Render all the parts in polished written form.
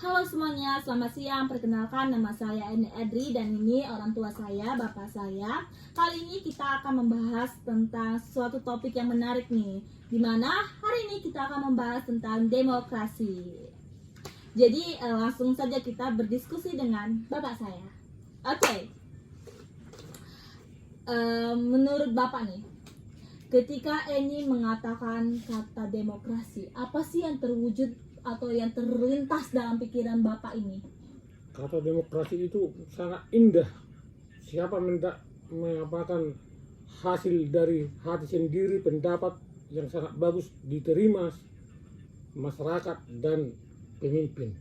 Halo semuanya, selamat siang. Perkenalkan, nama saya Eni Edri dan ini orang tua saya, bapak saya. Kali ini kita akan membahas tentang suatu topik yang menarik nih, dimana hari ini kita akan membahas tentang demokrasi. Jadi langsung saja kita berdiskusi dengan bapak saya. Oke. Menurut bapak nih, ketika Eni mengatakan kata demokrasi, apa sih yang terwujud atau yang terlintas dalam pikiran bapak ini? Kata demokrasi itu sangat indah. Siapa mengatakan hasil dari hati sendiri, pendapat yang sangat bagus diterima masyarakat dan pemimpin.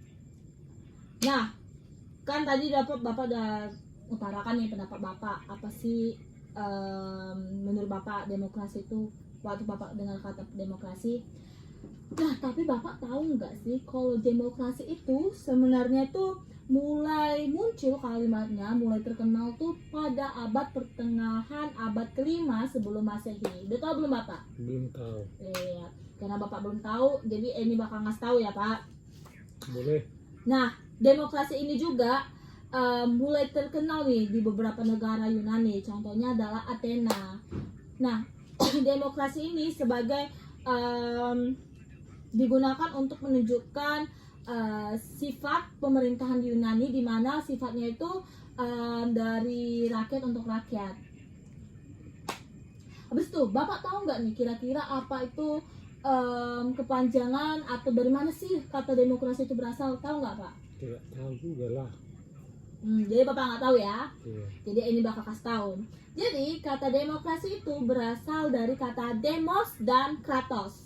Nah, kan tadi bapak udah utarakan nih pendapat bapak. Apa sih menurut bapak demokrasi itu? Waktu bapak dengar kata demokrasi, nah, tapi bapak tahu nggak sih kalau demokrasi itu sebenarnya tuh mulai muncul kalimatnya, mulai terkenal tuh pada abad pertengahan abad ke-5 sebelum Masehi. Udah tahu belum bapak? Belum tahu. Iya, karena bapak belum tahu, jadi ini bakal ngasih tahu ya pak. Boleh. Nah, demokrasi ini juga mulai terkenal nih di beberapa negara Yunani. Contohnya adalah Athena. Nah, demokrasi ini sebagai digunakan untuk menunjukkan sifat pemerintahan di Yunani, di mana sifatnya itu dari rakyat untuk rakyat. Habis itu, bapak tahu nggak nih kira-kira apa itu kepanjangan atau dari mana sih kata demokrasi itu berasal? Tahu nggak pak? Tidak tahu juga lah. Jadi bapak nggak tahu ya? Iya. Jadi ini bakal kasih tahu. Jadi kata demokrasi itu berasal dari kata demos dan kratos.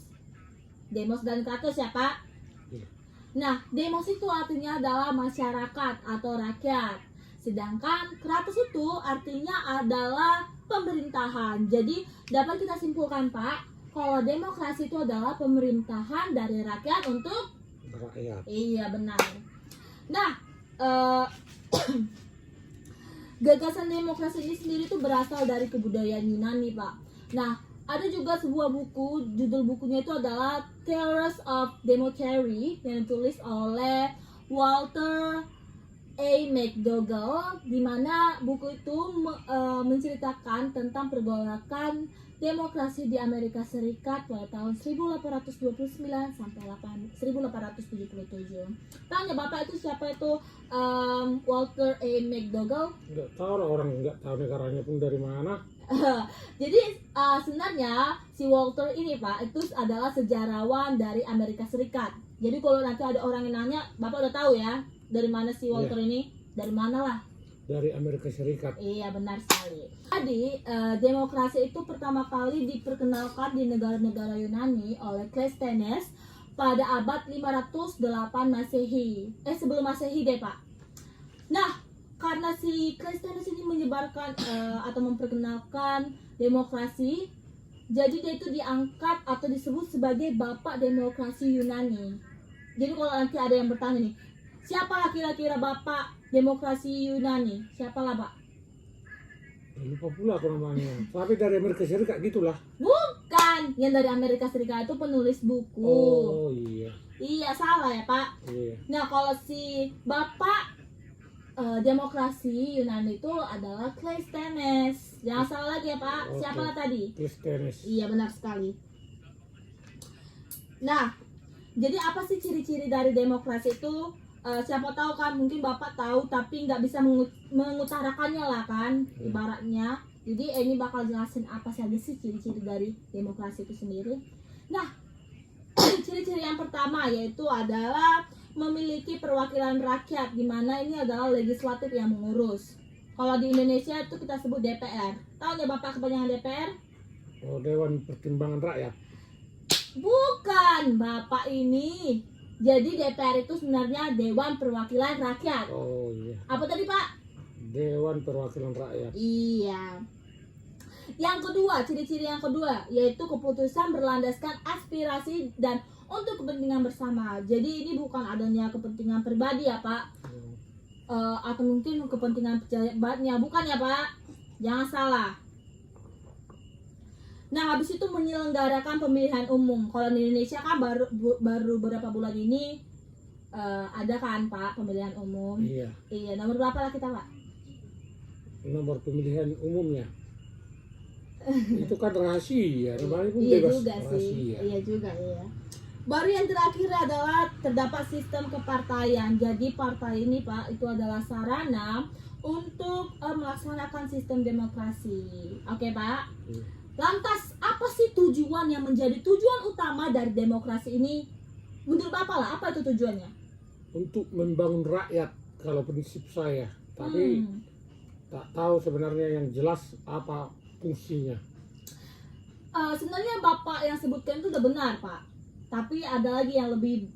Demos dan kratos ya pak? Iya. Nah, demos itu artinya adalah masyarakat atau rakyat. Sedangkan kratos itu artinya adalah pemerintahan. Jadi dapat kita simpulkan pak, kalau demokrasi itu adalah pemerintahan dari rakyat untuk Rakyat. iya benar. Nah, gagasan demokrasi ini sendiri tuh berasal dari kebudayaan Yunani pak. Nah, ada juga sebuah buku, judul bukunya itu adalah Theories of Democracy yang ditulis oleh Walter A. McDougall, di mana buku itu menceritakan tentang pergolakan demokrasi di Amerika Serikat pada tahun 1829 sampai 1877. Tahu nggak bapak itu siapa itu Walter A. McDougall? Nggak tahu lah, orang nggak tahu negaranya pun dari mana. Jadi sebenarnya si Walter ini pak itu adalah sejarawan dari Amerika Serikat. Jadi kalau nanti ada orang yang nanya, bapak udah tahu ya dari mana si Walter ini? Dari mana lah? Dari Amerika Serikat. Iya benar sekali. Jadi demokrasi itu pertama kali diperkenalkan di negara-negara Yunani oleh Cleisthenes pada abad 508 Masehi. Sebelum Masehi deh pak. Nah, karena si Cleisthenes ini menyebarkan atau memperkenalkan demokrasi, jadi dia itu diangkat atau disebut sebagai bapak demokrasi Yunani. Jadi kalau nanti ada yang bertanya nih, siapa kira-kira bapak demokrasi Yunani? Siapalah pak? Lupa pula aku namanya. Tapi dari Amerika Serikat gitulah. Bukan, yang dari Amerika Serikat itu penulis buku. Oh iya. Iya salah ya pak. Iya. Nah kalau si bapak demokrasi Yunani itu adalah Cleisthenes. Jangan salah lagi ya pak. Oke. Siapa tadi? Cleisthenes. Iya benar sekali. Nah, jadi apa sih ciri-ciri dari demokrasi itu? Siapa tahu kan, mungkin bapak tahu tapi nggak bisa mengutarakannya lah kan, ibaratnya. Jadi ini bakal jelasin apa saja sih ciri-ciri dari demokrasi itu sendiri. Nah, ciri-ciri yang pertama yaitu adalah memiliki perwakilan rakyat, di mana ini adalah legislatif yang mengurus. Kalau di Indonesia itu kita sebut DPR. Tahu nggak bapak kepanjangan DPR? Oh, Dewan Pertimbangan Rakyat. Bukan, bapak ini. Jadi DPR itu sebenarnya Dewan Perwakilan Rakyat. Oh iya. Apa tadi pak? Dewan Perwakilan Rakyat. Iya. Yang kedua, ciri-ciri yang kedua yaitu keputusan berlandaskan aspirasi dan untuk kepentingan bersama. Jadi ini bukan adanya kepentingan pribadi ya pak, atau mungkin kepentingan pejabatnya, bukan ya pak. Jangan salah. Nah, habis itu menyelenggarakan pemilihan umum. Kalau di Indonesia kan baru beberapa bulan ini ada kan Pak pemilihan umum. Iya. Iya, nomor berapa lah kita Pak? Nomor pemilihan umumnya. Itu kan rahasia, namanya pun Iya bebas juga sih. rahasia. Iya juga iya. Baru yang terakhir adalah terdapat sistem kepartaian. Jadi partai ini Pak itu adalah sarana untuk melaksanakan sistem demokrasi. Oke Pak. Lantas apa sih tujuan yang menjadi tujuan utama dari demokrasi ini? Menurut Bapak lah, apa itu tujuannya? Untuk membangun rakyat kalau prinsip saya. Tapi tak tahu sebenarnya yang jelas apa fungsinya. Sebenarnya Bapak yang sebutkan itu udah benar Pak. Tapi ada lagi yang lebih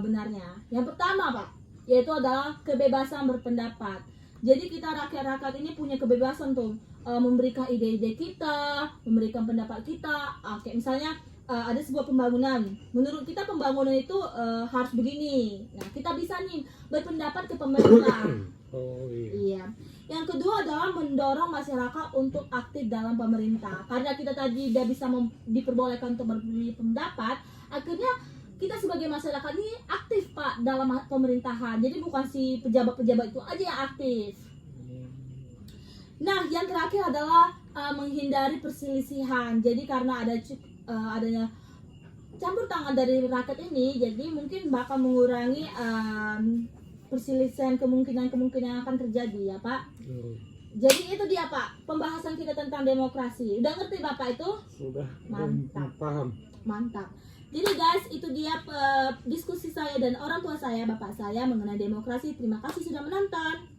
benarnya. Yang pertama Pak, yaitu adalah kebebasan berpendapat. Jadi kita rakyat-rakyat ini punya kebebasan tuh memberikan ide-ide kita, memberikan pendapat kita. Kayak misalnya ada sebuah pembangunan. Menurut kita pembangunan itu harus begini. Nah kita bisa nih berpendapat ke pemerintah. Oh iya. Iya. Yang kedua adalah mendorong masyarakat untuk aktif dalam pemerintah. Karena kita tadi tidak bisa diperbolehkan untuk berberi pendapat, akhirnya kita sebagai masyarakat ini aktif Pak dalam pemerintahan. Jadi bukan si pejabat-pejabat itu aja yang aktif. Nah, yang terakhir adalah menghindari perselisihan. Jadi karena adanya campur tangan dari rakyat ini, jadi mungkin bakal mengurangi perselisihan kemungkinan yang akan terjadi ya Pak. Jadi itu dia Pak pembahasan kita tentang demokrasi. Udah ngerti Bapak itu? Sudah. Mantap. Paham. Mantap. Jadi guys itu dia diskusi saya dan orang tua saya, bapak saya mengenai demokrasi. Terima kasih sudah menonton.